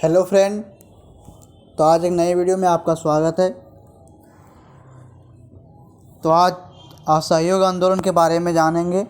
Hello friend. तो आज एक नए वीडियो में आपका स्वागत है। तो आज असहयोग आंदोलन के बारे में जानेंगे।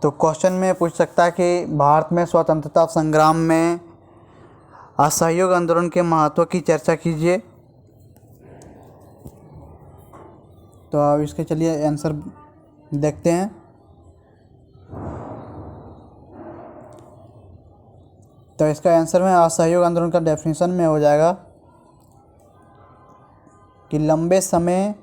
तो क्वेश्चन में पूछ सकता है कि भारत में स्वतंत्रता संग्राम में असहयोग आंदोलन के महत्व की चर्चा कीजिए। तो अब इसके चलिए आंसर देखते हैं। तो इसका आंसर में असहयोग आंदोलन का डेफिनेशन में हो जाएगा कि लंबे समय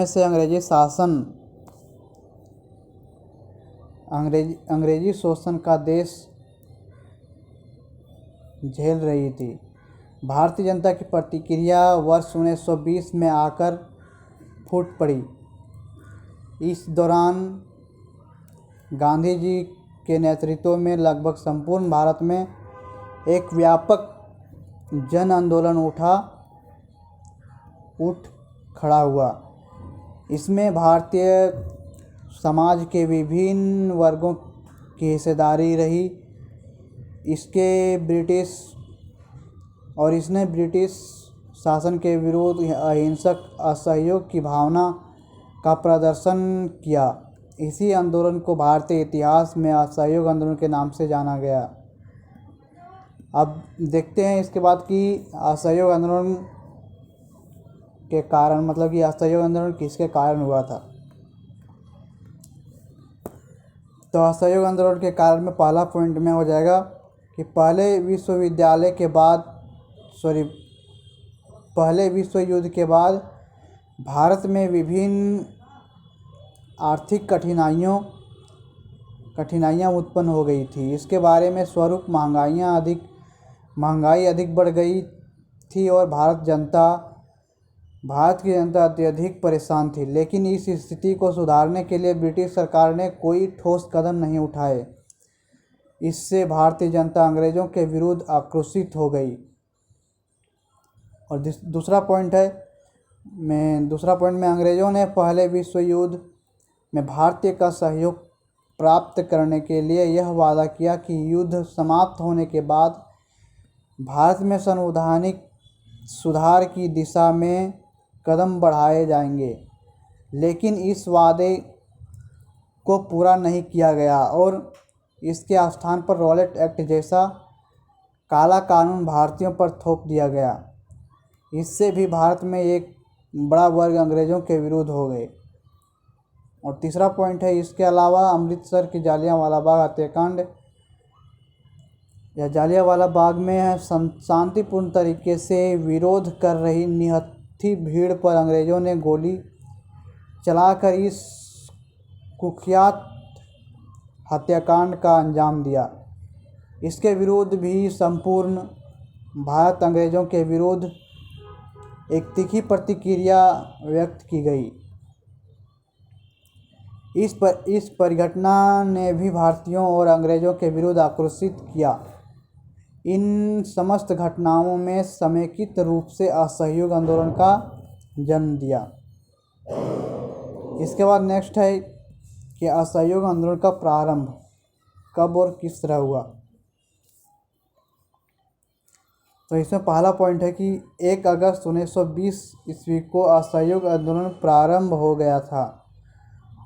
से अंग्रेजी शोषण का देश झेल रही थी। भारतीय जनता की प्रतिक्रिया वर्ष 1920 में आकर फूट पड़ी। इस दौरान गांधी जी के नेतृत्व में लगभग संपूर्ण भारत में एक व्यापक जन आंदोलन उठ खड़ा हुआ। इसमें भारतीय समाज के विभिन्न वर्गों की हिस्सेदारी रही। इसने ब्रिटिश शासन के विरुद्ध अहिंसक असहयोग की भावना का प्रदर्शन किया। इसी आंदोलन को भारतीय इतिहास में असहयोग आंदोलन के नाम से जाना गया। अब देखते हैं इसके बाद कि असहयोग आंदोलन के कारण मतलब कि असहयोग आंदोलन किसके कारण हुआ था। तो असहयोग आंदोलन के कारण में पहला पॉइंट में हो जाएगा कि पहले विश्व युद्ध के बाद भारत में विभिन्न आर्थिक कठिनाइयाँ उत्पन्न हो गई थी। इसके बारे में स्वरूप महंगाई अधिक बढ़ गई थी और भारत की जनता अत्यधिक परेशान थी। लेकिन इस स्थिति को सुधारने के लिए ब्रिटिश सरकार ने कोई ठोस कदम नहीं उठाए। इससे भारतीय जनता अंग्रेज़ों के विरुद्ध आक्रोशित हो गई। और दूसरा पॉइंट में अंग्रेज़ों ने पहले विश्व युद्ध में भारतीय का सहयोग प्राप्त करने के लिए यह वादा किया कि युद्ध समाप्त होने के बाद भारत में संवैधानिक सुधार की दिशा में कदम बढ़ाए जाएंगे। लेकिन इस वादे को पूरा नहीं किया गया और इसके स्थान पर रॉलेट एक्ट जैसा काला कानून भारतीयों पर थोप दिया गया। इससे भी भारत में एक बड़ा वर्ग अंग्रेज़ों के विरुद्ध हो गए। और तीसरा पॉइंट है, इसके अलावा अमृतसर की जालियांवाला बाग हत्याकांड या जालियांवाला बाग में शांतिपूर्ण तरीके से विरोध कर रही निहत्थी भीड़ पर अंग्रेज़ों ने गोली चलाकर इस कुख्यात हत्याकांड का अंजाम दिया। इसके विरुद्ध भी संपूर्ण भारत अंग्रेज़ों के विरुद्ध एक तीखी प्रतिक्रिया व्यक्त की गई। इस परिघटना ने भी भारतीयों और अंग्रेज़ों के विरुद्ध आक्रोशित किया। इन समस्त घटनाओं में समेकित रूप से असहयोग आंदोलन का जन्म दिया। इसके बाद नेक्स्ट है कि असहयोग आंदोलन का प्रारंभ कब और किस तरह हुआ। तो इसमें पहला पॉइंट है कि 1 अगस्त 1920 ईस्वी को असहयोग आंदोलन प्रारंभ हो गया था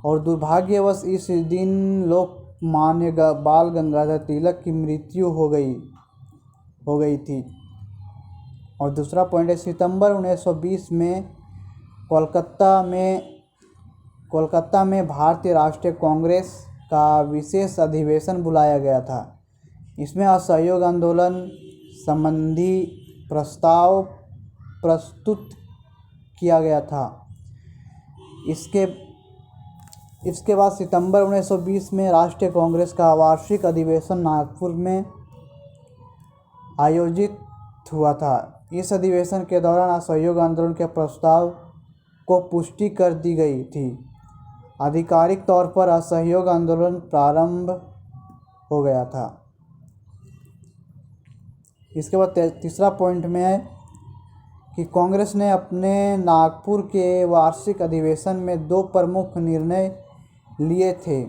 और दुर्भाग्यवश इस दिन लोकमान्य बाल गंगाधर तिलक की मृत्यु हो गई थी। और दूसरा पॉइंट है, सितंबर 1920 में कोलकाता में भारतीय राष्ट्रीय कांग्रेस का विशेष अधिवेशन बुलाया गया था। इसमें असहयोग आंदोलन संबंधी प्रस्ताव प्रस्तुत किया गया था। इसके बाद सितंबर 1920 में राष्ट्रीय कांग्रेस का वार्षिक अधिवेशन नागपुर में आयोजित हुआ था। इस अधिवेशन के दौरान असहयोग आंदोलन के प्रस्ताव को पुष्टि कर दी गई थी। आधिकारिक तौर पर असहयोग आंदोलन प्रारंभ हो गया था। इसके बाद तीसरा पॉइंट में है कि कांग्रेस ने अपने नागपुर के वार्षिक अधिवेशन में 2 प्रमुख निर्णय लिए थे।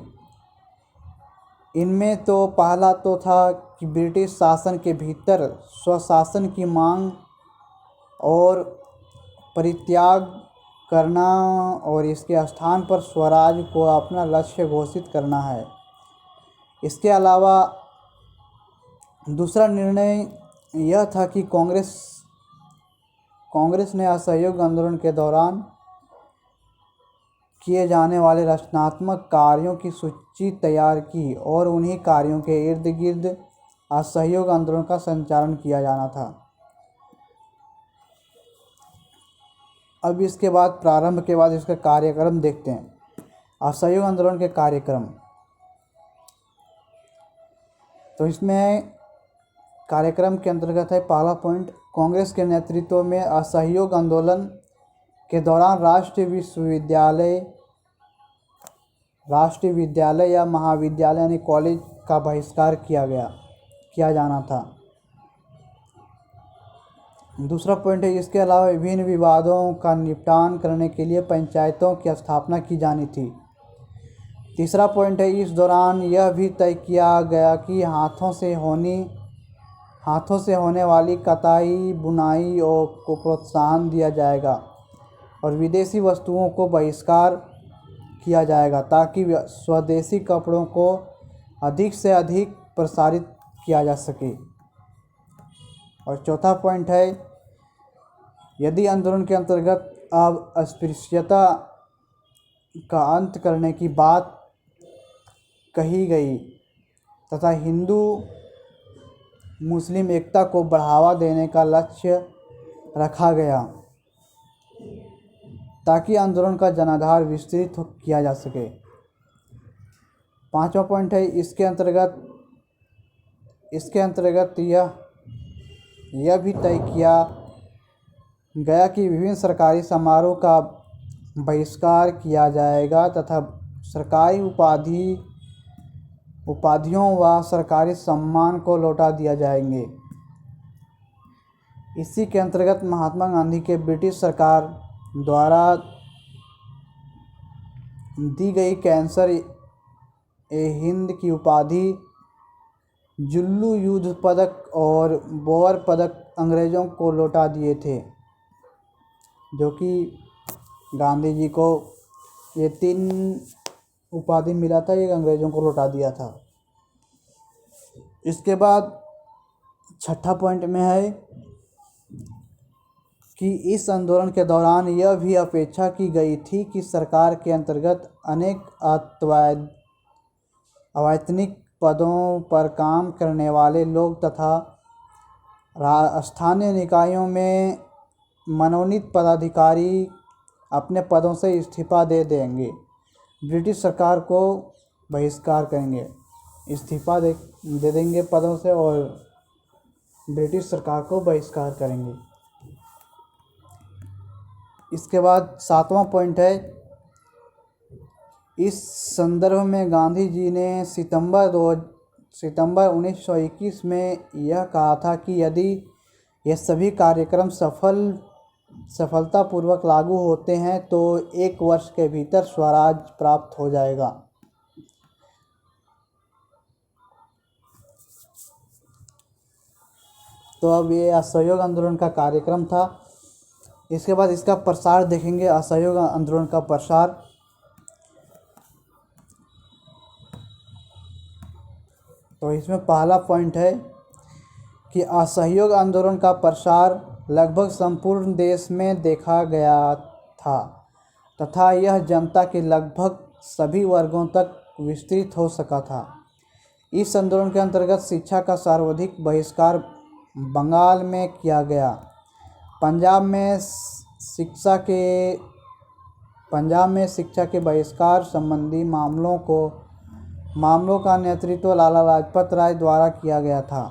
इनमें तो पहला तो था कि ब्रिटिश शासन के भीतर स्वशासन की मांग और परित्याग करना और इसके स्थान पर स्वराज को अपना लक्ष्य घोषित करना है। इसके अलावा दूसरा निर्णय यह था कि कांग्रेस ने असहयोग आंदोलन के दौरान किए जाने वाले रचनात्मक कार्यों की सूची तैयार की और उन्हीं कार्यों के इर्द गिर्द असहयोग आंदोलन का संचालन किया जाना था। अब इसके बाद प्रारंभ के बाद इसका कार्यक्रम देखते हैं। असहयोग आंदोलन के कार्यक्रम, तो इसमें कार्यक्रम के अंतर्गत है पहला पॉइंट, कांग्रेस के नेतृत्व में असहयोग आंदोलन के दौरान राष्ट्रीय विद्यालय या महाविद्यालय यानी कॉलेज का बहिष्कार किया जाना था। दूसरा पॉइंट है, इसके अलावा विभिन्न विवादों का निपटान करने के लिए पंचायतों की स्थापना की जानी थी। तीसरा पॉइंट है, इस दौरान यह भी तय किया गया कि हाथों से होने वाली कताई बुनाई को प्रोत्साहन दिया जाएगा और विदेशी वस्तुओं को बहिष्कार किया जाएगा ताकि स्वदेशी कपड़ों को अधिक से अधिक प्रसारित किया जा सके। और चौथा पॉइंट है, यदि आंदोलन के अंतर्गत अब अस्पृश्यता का अंत करने की बात कही गई तथा हिंदू मुस्लिम एकता को बढ़ावा देने का लक्ष्य रखा गया ताकि आंदोलन का जनाधार विस्तृत किया जा सके। पांचवा पॉइंट है, इसके अंतर्गत यह भी तय किया गया कि विभिन्न सरकारी समारोह का बहिष्कार किया जाएगा तथा सरकारी उपाधियों व सरकारी सम्मान को लौटा दिया जाएंगे। इसी के अंतर्गत महात्मा गांधी के ब्रिटिश सरकार द्वारा दी गई कैंसर ए हिंद की उपाधि, जुल्लू युद्ध पदक और बोअर पदक अंग्रेज़ों को लौटा दिए थे, जो कि गांधी जी को ये 3 उपाधि मिला था, ये अंग्रेज़ों को लौटा दिया था। इसके बाद छठा पॉइंट में है कि इस आंदोलन के दौरान यह भी अपेक्षा की गई थी कि सरकार के अंतर्गत अनेक अवैतनिक पदों पर काम करने वाले लोग तथा स्थानीय निकायों में मनोनीत पदाधिकारी अपने पदों से इस्तीफा दे देंगे, ब्रिटिश सरकार को बहिष्कार करेंगे, इस्तीफा दे देंगे पदों से और ब्रिटिश सरकार को बहिष्कार करेंगे। इसके बाद 7वां पॉइंट है, इस संदर्भ में गांधी जी ने सितंबर 1921 में यह कहा था कि यदि ये सभी कार्यक्रम सफलतापूर्वक लागू होते हैं तो 1 वर्ष के भीतर स्वराज प्राप्त हो जाएगा। तो अब ये असहयोग आंदोलन का कार्यक्रम था। इसके बाद इसका प्रसार देखेंगे, असहयोग आंदोलन का प्रसार। तो इसमें पहला पॉइंट है कि असहयोग आंदोलन का प्रसार लगभग संपूर्ण देश में देखा गया था तथा यह जनता के लगभग सभी वर्गों तक विस्तृत हो सका था। इस आंदोलन के अंतर्गत शिक्षा का सर्वाधिक बहिष्कार बंगाल में किया गया। पंजाब में शिक्षा के बहिष्कार संबंधी मामलों का नेतृत्व लाला लाजपत राय द्वारा किया गया था।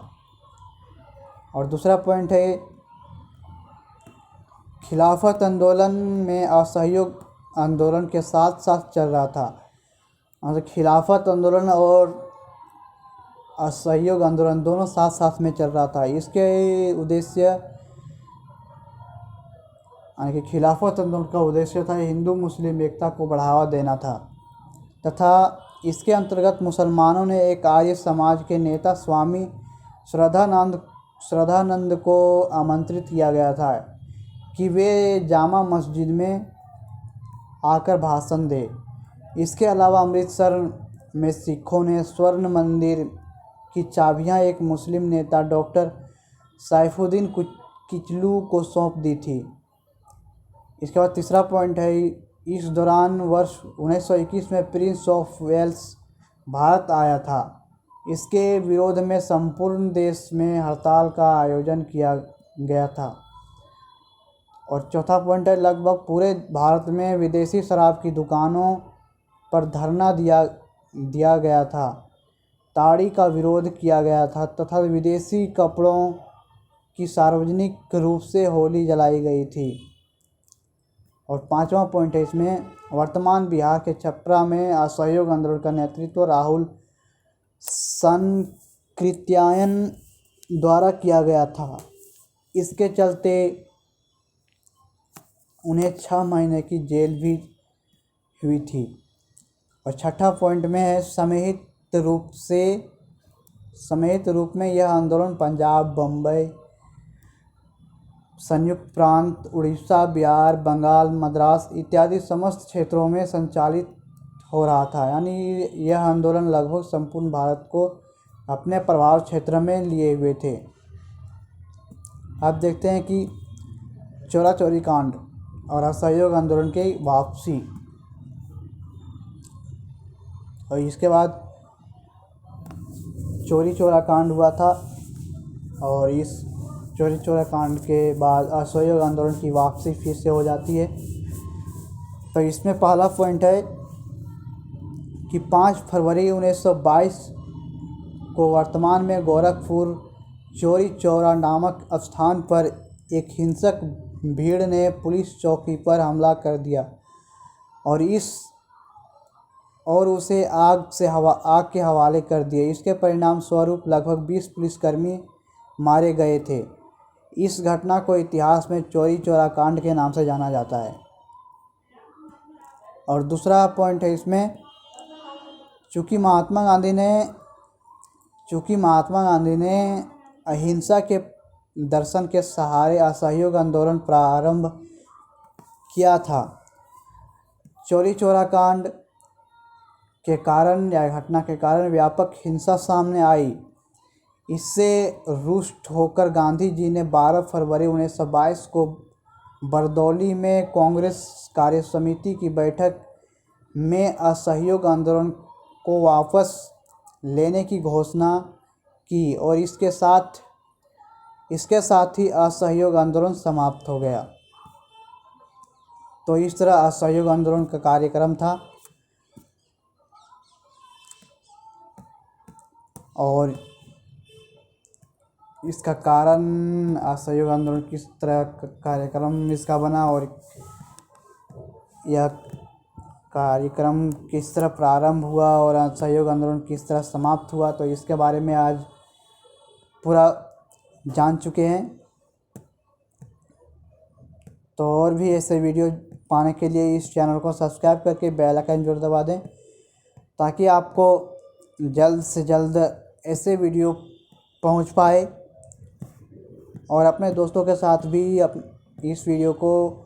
और दूसरा पॉइंट है, खिलाफत आंदोलन में असहयोग आंदोलन के साथ साथ चल रहा था। मतलब खिलाफत आंदोलन और असहयोग आंदोलन दोनों साथ साथ में चल रहा था। इसके उद्देश्य यानी कि खिलाफत आंदोलन का उद्देश्य था हिंदू मुस्लिम एकता को बढ़ावा देना था। तथा इसके अंतर्गत मुसलमानों ने एक आर्य समाज के नेता स्वामी श्रद्धानंद को आमंत्रित किया गया था कि वे जामा मस्जिद में आकर भाषण दें। इसके अलावा अमृतसर में सिखों ने स्वर्ण मंदिर की चाबियां एक मुस्लिम नेता डॉक्टर सैफुद्दीन किचलू को सौंप दी थी। इसके बाद तीसरा पॉइंट है, इस दौरान वर्ष 1921 में प्रिंस ऑफ वेल्स भारत आया था। इसके विरोध में संपूर्ण देश में हड़ताल का आयोजन किया गया था। और चौथा पॉइंट है, लगभग पूरे भारत में विदेशी शराब की दुकानों पर धरना दिया गया था, ताड़ी का विरोध किया गया था तथा विदेशी कपड़ों की सार्वजनिक रूप से होली जलाई गई थी। और पांचवा पॉइंट है इसमें, वर्तमान बिहार के छपरा में असहयोग आंदोलन का नेतृत्व राहुल सनकृत्यायन द्वारा किया गया था। इसके चलते उन्हें 6 महीने की जेल भी हुई थी। और छठा पॉइंट में है, समेत रूप में यह आंदोलन पंजाब, बम्बई, संयुक्त प्रांत, उड़ीसा, बिहार, बंगाल, मद्रास इत्यादि समस्त क्षेत्रों में संचालित हो रहा था। यानी यह आंदोलन लगभग संपूर्ण भारत को अपने प्रभाव क्षेत्र में लिए हुए थे। अब देखते हैं कि चोरा चोरी कांड और असहयोग आंदोलन की वापसी। और इसके बाद चोरी चोरा कांड हुआ था और इस चोरी चोरा कांड के बाद असहयोग आंदोलन की वापसी फिर से हो जाती है। तो इसमें पहला पॉइंट है कि 5 फरवरी 1922 को वर्तमान में गोरखपुर चोरी चौरा नामक स्थान पर एक हिंसक भीड़ ने पुलिस चौकी पर हमला कर दिया और उसे आग के हवाले कर दिए। इसके परिणाम स्वरूप लगभग 20 पुलिसकर्मी मारे गए थे। इस घटना को इतिहास में चोरी चौरा कांड के नाम से जाना जाता है। और दूसरा पॉइंट है इसमें, चूँकि महात्मा गांधी ने अहिंसा के दर्शन के सहारे असहयोग आंदोलन प्रारंभ किया था, चोरी चौरा कांड के कारण या घटना के कारण व्यापक हिंसा सामने आई। इससे रुष्ट होकर गांधी जी ने 12 फरवरी 1922 को बरदौली में कांग्रेस कार्यसमिति की बैठक में असहयोग आंदोलन को वापस लेने की घोषणा की और इसके साथ ही असहयोग आंदोलन समाप्त हो गया। तो इस तरह असहयोग आंदोलन का कार्यक्रम था। और इसका कारण, असहयोग आंदोलन किस तरह कार्यक्रम इसका बना और यह कार्यक्रम किस तरह प्रारंभ हुआ और असहयोग आंदोलन किस तरह समाप्त हुआ, तो इसके बारे में आज पूरा जान चुके हैं। तो और भी ऐसे वीडियो पाने के लिए इस चैनल को सब्सक्राइब करके बेल आइकन जरूर दबा दें ताकि आपको जल्द से जल्द ऐसे वीडियो पहुंच पाए। और अपने दोस्तों के साथ भी इस वीडियो को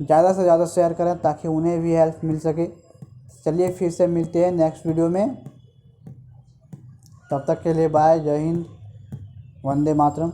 ज़्यादा से ज़्यादा शेयर करें ताकि उन्हें भी हेल्प मिल सके। चलिए फिर से मिलते हैं नेक्स्ट वीडियो में। तब तक के लिए बाय, जय हिंद, वंदे मातरम।